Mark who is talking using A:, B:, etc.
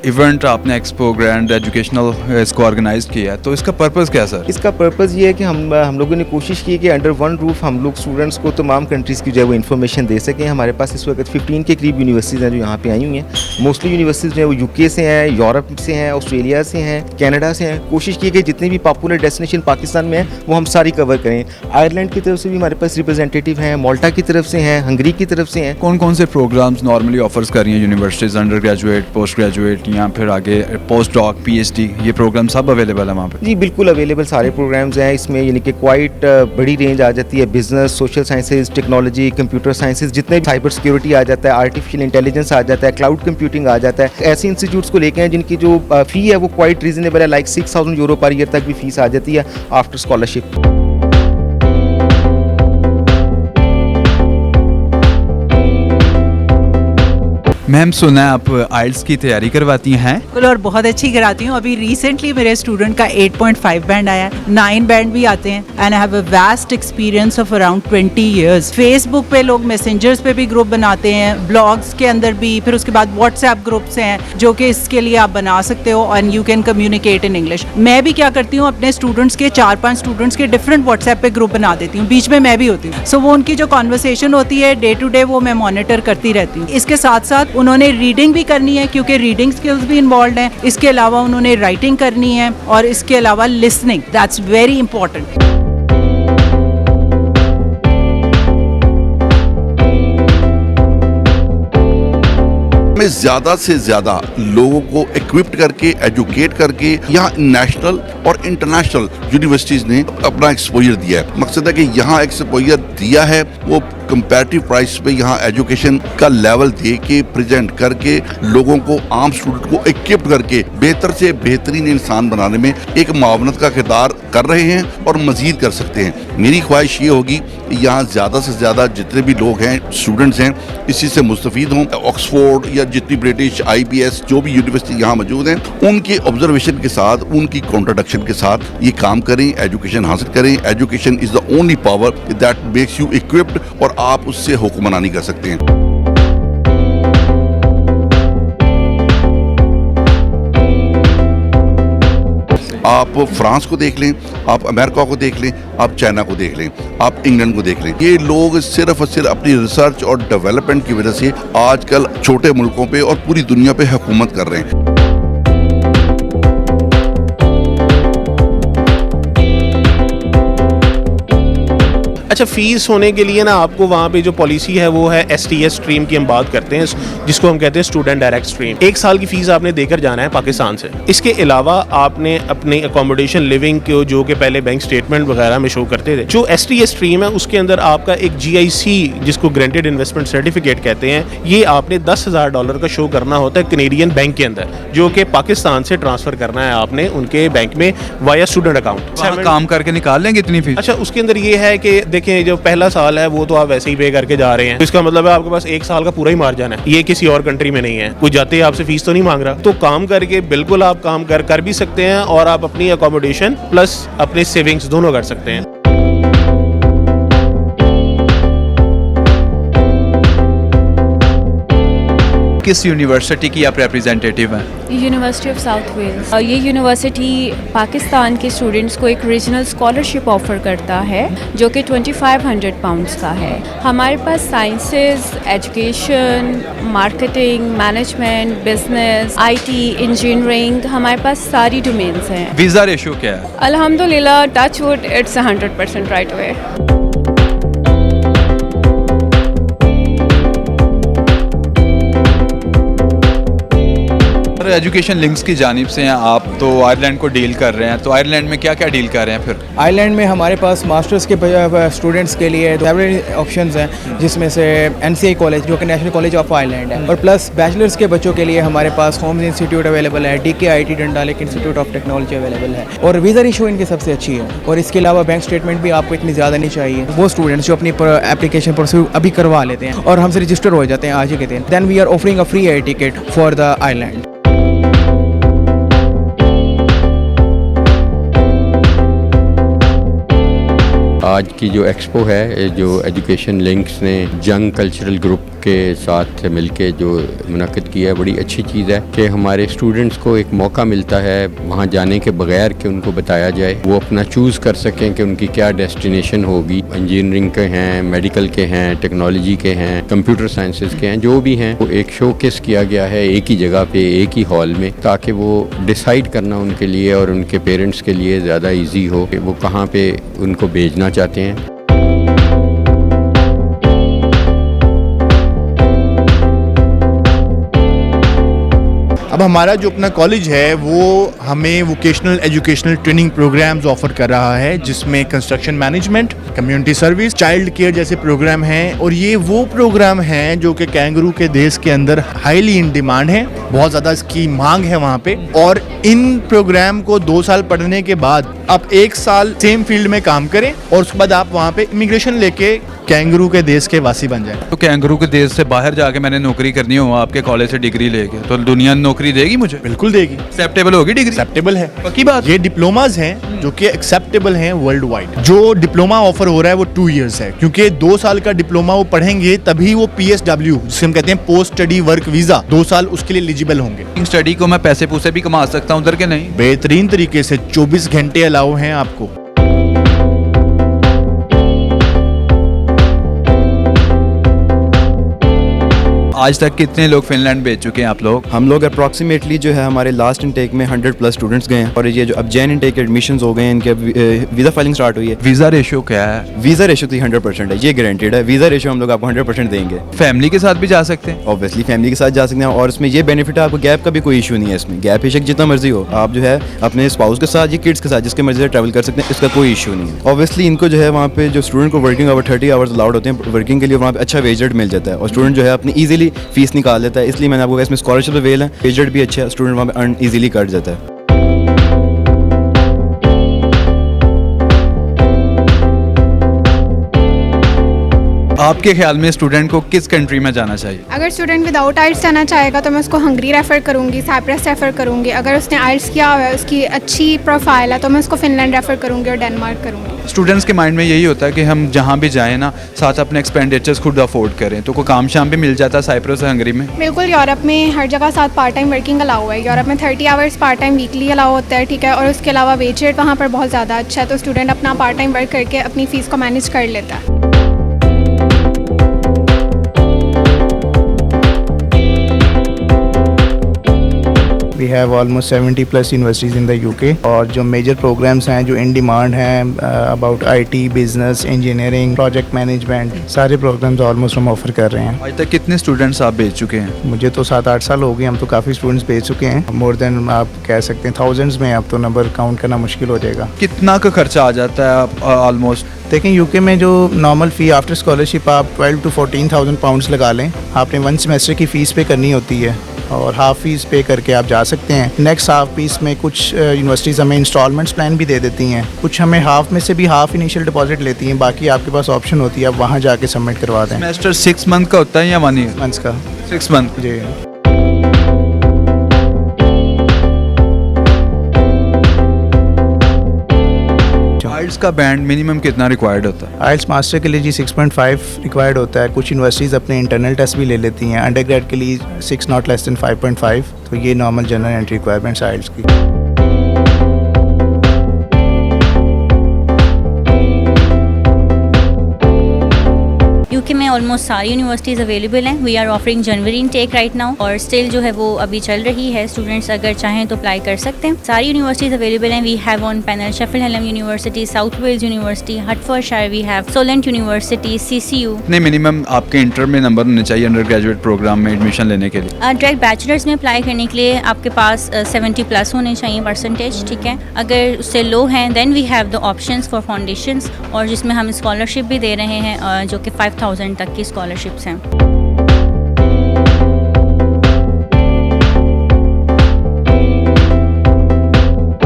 A: Event आपने expo grand educational इसको organise किया है, तो इसका पर्पस क्या है सर?
B: इसका पर्पज़ ये है कि हम लोगों ने कोशिश की कि अंडर वन रूफ हम लोग स्टूडेंट्स को तमाम कंट्रीज़ की जो है वो इन्फॉर्मेशन दे सकें। हमारे पास इस वक्त 15 के करीब यूनिवर्सिटीज़ हैं जो यहाँ पे आई हुई हैं। मोस्टली यूनिवर्सिटीज़ जो है वो यूके से हैं, यूरोप से हैं, ऑस्ट्रेलिया से हैं, कनाडा से हैं। कोशिश की कि जितने भी पॉपुलर डेस्टिनेशन पाकिस्तान में हैं वो हम सारी कवर करें। आयरलैंड की तरफ से भी हमारे पास रिप्रेजेंटेटिव हैं, माल्टा की तरफ से हैं, हंगरी की तरफ से हैं।
A: कौन कौन से प्रोग्राम्स नॉर्मली ऑफर्स कर रही हैं universities, under graduate, post graduate या फिर आगे पोस्ट डॉक, PhD, ये प्रोग्राम सब अवेलेबल है वहाँ पर?
B: जी बिल्कुल अवेलेबल सारे प्रोग्राम्स हैं इसमें, यानी कि क्वाइट बड़ी रेंज आ जाती है। Business, social sciences, technology, computer sciences, जितने भी साइबर सिक्योरिटी आ जाता है, आर्टिफिशियल इंटेलिजेंस आ जाता है, क्लाउड कंप्यूटिंग आ जाता है। ऐसे इंस्टीट्यूट्स को लेके हैं जिनकी जो फ़ी है वो क्वाइट रीजनेबल है, लाइक 6,000 यूरो पर ईयर तक भी फीस आ जाती है आफ्टर स्कॉलरशिप।
A: मैम सुना है आप आइल्स की तैयारी करवाती हैं?
C: बिल्कुल, और बहुत अच्छी कराती हूँ। अभी रिसेंटली मेरे स्टूडेंट का 8.5 बैंड आया है, 9 बैंड भी आते हैं। And I have a vast experience of around 20 years. Facebook पे लोग मैसेंजर्स पे भी ग्रुप बनाते हैं, ब्लॉग्स के अंदर भी, फिर उसके बाद व्हाट्सएप ग्रुप्स हैं जो कि इसके लिए आप बना सकते हो and you can communicate in English. मैं भी क्या करती हूँ, अपने स्टूडेंट्स के 4-5 स्टूडेंट्स के डिफरेंट व्हाट्सएप पे ग्रुप बना देती हूँ, बीच में मैं भी होती हूँ। सो वो उनकी जो कॉन्वर्सेशन होती है डे टू डे वो मैं मॉनिटर करती रहती हूँ। इसके साथ साथ उन्होंने रीडिंग भी करनी है क्योंकि रीडिंग स्किल्स भी इन्वॉल्व हैं। इसके अलावा उन्होंने राइटिंग करनी है और इसके अलावा लिसनिंग, दैट्स वेरी इंपॉर्टेंट।
D: में ज़्यादा से ज़्यादा लोगों को इक्विप्ड करके, एजुकेट करके यहाँ नेशनल और इंटरनेशनल यूनिवर्सिटीज़ ने अपना एक्सपोजर दिया है। मकसद है कि यहाँ एक्सपोजर दिया है वो कंपैरेटिव प्राइस पे यहाँ एजुकेशन का लेवल दे के प्रेजेंट करके लोगों को, आम स्टूडेंट को इक्विप्ड करके बेहतर से बेहतरीन इंसान बनाने में एक मावनत का किरदार कर रहे हैं और मजीद कर सकते हैं। मेरी ख्वाहिश ये होगी यहाँ ज़्यादा से ज़्यादा जितने भी लोग हैं, स्टूडेंट्स हैं, इसी से मुस्तफ़ीद हों। ऑक्सफोर्ड या जितनी ब्रिटिश, IBS जो भी यूनिवर्सिटी यहाँ मौजूद हैं, उनके ऑब्जर्वेशन के साथ, उनकी कॉन्ट्रडिक्शन के साथ ये काम करें, एजुकेशन हासिल करें। Education is the only power that makes you equipped और आप उससे हुक्मरानी कर सकते हैं। आप फ्रांस को देख लें, आप अमेरिका को देख लें, आप चाइना को देख लें, आप इंग्लैंड को देख लें। ये लोग सिर्फ और सिर्फ अपनी रिसर्च और डेवलपमेंट की वजह से आजकल छोटे मुल्कों पे और पूरी दुनिया पे हुकूमत कर रहे हैं।
E: अच्छा, फ़ीस होने के लिए ना आपको वहाँ पे जो पॉलिसी है वो है STS स्ट्रीम की हम बात करते हैं, जिसको हम कहते हैं स्टूडेंट डायरेक्ट स्ट्रीम। 1 साल की फ़ीस आपने देकर जाना है पाकिस्तान से। इसके अलावा आपने अपनी अकोमोडेशन, लिविंग को जो कि पहले बैंक स्टेटमेंट वगैरह में शो करते थे, जो STS स्ट्रीम है उसके अंदर आपका एक GIC जिसको ग्रांटेड इन्वेस्टमेंट सर्टिफिकेट कहते हैं, ये आपने $10,000 का शो करना होता है कनेडियन बैंक के अंदर, जो कि पाकिस्तान से ट्रांसफ़र करना है आपने उनके बैंक में वाया स्टूडेंट अकाउंट।
A: काम करके निकाल लेंगे इतनी फीस?
E: अच्छा, उसके अंदर ये है कि देखिए जो पहला साल है वो तो आप वैसे ही पे करके जा रहे हैं, तो इसका मतलब है आपके पास 1 साल का पूरा ही मार्जिन है। ये किसी और कंट्री में नहीं है, कोई जाते ही आपसे फीस तो नहीं मांग रहा। तो काम करके बिल्कुल आप काम कर भी सकते हैं और आप अपनी अकोमोडेशन प्लस अपने सेविंग्स दोनों कर सकते हैं।
A: किस यूनिवर्सिटी की आप रिप्रेजेंटेटिव हैं?
F: University of South Wales. ये यूनिवर्सिटी पाकिस्तान के स्टूडेंट्स को एक रीजनल स्कॉलरशिप ऑफ़र करता है जो कि £2,500 का है। हमारे पास sciences, education, marketing, management, business, IT, engineering, हमारे पास सारी डोमेन्स हैं।
A: वीज़ा रेशो क्या है?
F: अल्हम्दुलिल्लाह, touch wood, it's 100% right way.
A: Education links की जानिब से हैं आप, तो आयरलैंड को डील कर रहे हैं, तो आयरलैंड में क्या क्या डील कर रहे हैं फिर?
G: आयरलैंड में हमारे पास मास्टर्स के स्टूडेंट्स के लिए सेवरल ऑप्शंस हैं, जिसमें से NCI कॉलेज जो कि नेशनल कॉलेज ऑफ आयरलैंड है, और प्लस बैचलर्स के बच्चों के लिए हमारे पास होम्स इंस्टीट्यूट अवेलेबल है, DKIT Dundalk institute of technology available है, और वीज़ा रेशो इनकी सबसे अच्छी है। और इसके अलावा बैंक स्टेटमेंट भी आपको इतनी ज़्यादा नहीं चाहिए। वो स्टूडेंट्स जो अपनी एप्लीकेशन परस्यू अभी करवा लेते हैं और हमसे रजिस्टर हो जाते हैं आज ही के दिन, then we are offering a free air ticket for the Ireland.
H: आज की जो एक्सपो है, जो एजुकेशन लिंक्स ने जंग कल्चरल ग्रुप के साथ मिलके जो मुनक़िद किया है, बड़ी अच्छी चीज़ है कि हमारे स्टूडेंट्स को एक मौका मिलता है वहाँ जाने के बगैर कि उनको बताया जाए, वो अपना चूज़ कर सकें कि उनकी क्या डेस्टिनेशन होगी। इंजीनियरिंग के हैं, मेडिकल के हैं, टेक्नोलॉजी के हैं, कंप्यूटर साइंसेज के हैं, जो भी हैं वो एक शोकेस किया गया है एक ही जगह पे, एक ही हॉल में, ताकि वो डिसाइड करना उनके लिए और उनके पेरेंट्स के लिए ज़्यादा ईजी हो कि वो कहाँ पे उनको भेजना चाहते हैं।
I: अब हमारा जो अपना कॉलेज है वो हमें vocational educational training programs offer कर रहा है, जिसमें construction management, community service, child care जैसे प्रोग्राम हैं। और ये वो प्रोग्राम हैं जो कि कैंगरू के देश के अंदर हाईली इन डिमांड है, बहुत ज़्यादा इसकी मांग है वहाँ पे। और इन प्रोग्राम को 2 साल पढ़ने के बाद आप 1 साल सेम फील्ड में काम करें और उसके बाद आप वहाँ पे इमिग्रेशन लेके कैंगरू के देश के वासी बन जाए।
A: तो कैंगरू के देश से बाहर जाके मैंने नौकरी करनी हो आपके कॉलेज से डिग्री लेके, तो दुनिया नौकरी देगी मुझे?
I: बिल्कुल देगी।
A: एक्सेप्टेबल होगी डिग्री?
I: एक्सेप्टेबल है,
A: पक्की बात।
I: ये डिप्लोमाज हैं जो कि एक्सेप्टेबल हैं वर्ल्ड वाइड। जो डिप्लोमा ऑफर हो रहा है वो 2 इयर्स है, क्योंकि 2 साल का डिप्लोमा वो पढ़ेंगे तभी वो PSW जिसे हम कहते हैं पोस्ट स्टडी वर्क वीजा, 2 साल उसके लिए एलिजिबल होंगे।
A: स्टडी को मैं पैसे पूसे भी कमा सकता हूँ उधर के? नहीं,
I: बेहतरीन तरीके से 24 घंटे अलाउ हैं आपको।
A: आज तक कितने लोग फिनलैंड भेज चुके हैं आप लोग?
J: हम लोग अप्रॉक्सीमेटली जो है हमारे लास्ट इनटेक में 100+ स्टूडेंट्स गए हैं, और ये जो अब जैन इनटेक एडमिशंस हो गए हैं, इनके वीज़ा फाइलिंग स्टार्ट हुई है।
A: वीज़ा रेशियो क्या है?
J: वीज़ा रेशियो तो 100% है, ये गारंटेड है। वीज़ा रेशियो हम लोग आपको 100% देंगे।
A: फैमिली के साथ भी जा सकते हैं?
J: ऑब्वियसली फैमिली के साथ जा सकते हैं, और इसमें ये बेनिफिट है आपको गैप का भी कोई इशू नहीं है। इसमें गैप बेशक जितना मर्जी हो, आप जो है अपने स्पाउस के साथ या किड्स के साथ जिसके मर्जी से ट्रैवल कर सकते हैं, इसका कोई इशू नहीं है। ऑब्वियसली इनको जो है वहाँ पे जो स्टूडेंट को वर्किंग आवर 30 आवर्स अलाउड होते हैं वर्किंग के लिए, वहाँ पे अच्छा वेज रेट मिल जाता है और स्टूडेंट जो है अपनी ईजिली फीस निकाल लेता है। इसलिए मैंने आपको इसमें स्कॉलरशिप अवेल है, वेज रेट भी अच्छा है, स्टूडेंट वहाँ पे अर्न ईजिली कर जाता है।
A: आपके ख्याल में स्टूडेंट को किस कंट्री में जाना चाहिए?
K: अगर स्टूडेंट विदाउट आइल्स जाना चाहेगा तो मैं उसको हंगरी रेफ़र करूँगी, साइप्रस रेफ़र करूँगी। अगर उसने आइल्स किया हुआ है, उसकी अच्छी प्रोफाइल है, तो मैं उसको फिनलैंड रेफ़र करूँगी और डेनमार्क करूँगी।
A: स्टूडेंट्स के माइंड में यही होता है कि हम जहाँ भी जाएँ ना, साथ अपने एक्सपेंडिचर्स खुद अफोर्ड करें, तो कोई काम शाम भी मिल जाता है साइप्रस और हंगरी में?
K: बिल्कुल, यूरोप में हर जगह साथ पार्ट टाइम वर्किंग अलाउ है। यूरोप में 30 hours part time weekly allow होता है, ठीक है। और उसके अलावा वेज रेट वहाँ पर बहुत ज़्यादा अच्छा है, तो स्टूडेंट अपना पार्ट टाइम वर्क करके अपनी फ़ीस को मैनेज कर लेता है।
L: We have almost 70+ universities in the UK, और जो मेजर प्रोग्राम्स हैं जो इन डिमांड हैं about IT, business, engineering, project management, सारे प्रोग्राम्स ऑलमोस्ट हम ऑफर कर रहे हैं।
A: आज तक कितने स्टूडेंट्स आप भेज चुके हैं?
L: मुझे तो 7-8 साल हो गए, हम तो काफ़ी स्टूडेंट्स भेज चुके हैं, मोर देन आप कह सकते हैं थाउजेंड्स में। अब तो नंबर काउंट करना मुश्किल हो जाएगा।
A: कितना का खर्चा आ जाता है ऑलमोस्ट?
L: देखें UK में जो नॉर्मल फ़ी आफ्टर स्कॉलरशिप आप 12 to 14,000 पाउंड्स लगा लें, आपने 1 सेमेस्टर की फ़ीस पे करनी होती है और हाफ फीस पे करके आप जा सकते हैं। नेक्स्ट हाफ फीस में कुछ यूनिवर्सिटीज़ हमें इंस्टॉलमेंट्स प्लान भी दे देती हैं, कुछ हमें हाफ में से भी हाफ इनिशियल डिपॉजिट लेती हैं, बाकी आपके पास ऑप्शन होती है, आप वहाँ जाके सबमिट करवा दें।
A: सेमेस्टर 6 मंथ का होता है या 1 ईयर?
L: मंथ्स का।
A: 6 मंथ
L: जी।
A: आइल्स का बैंड मिनिमम कितना रिक्वायर्ड होता है?
L: आइल्स मास्टर के लिए जी 6.5 रिक्वायर्ड होता है। कुछ यूनिवर्सिटीज़ अपने इंटरनल टेस्ट भी ले लेती हैं। अंडर ग्रेड के लिए 6 नॉट लेस दैन 5.5, तो ये normal general entry requirements IELTS की।
M: यूके में ऑलमोस्ट सारी यूनिवर्सिटीज़ अवेलेबल हैं। We are offering January intake right now, और स्टिल जो है वो अभी चल रही है। स्टूडेंट्स अगर चाहें तो अप्लाई कर सकते हैं। सारी यूनिवर्सिटीज़ अवेलेबल हैं। We have on panel Sheffield Hallam university, South Wales university, Hertfordshire, we have Solent university, CCU।
A: कितने मिनिमम आपके इंटर में नंबर होने चाहिए अंडर ग्रेजुएट प्रोग्राम में एडमिशन लेने के लिए?
M: डायरेक्ट बैचलर्स में अप्लाई करने के लिए आपके पास 70+ होने चाहिए परसेंटेज, ठीक है। अगर उससे लो हैं then we have the options for foundations, और जिसमें हम स्कॉलरशिप भी दे रहे हैं जो कि 5,000 तक की स्कॉलरशिप्स हैं।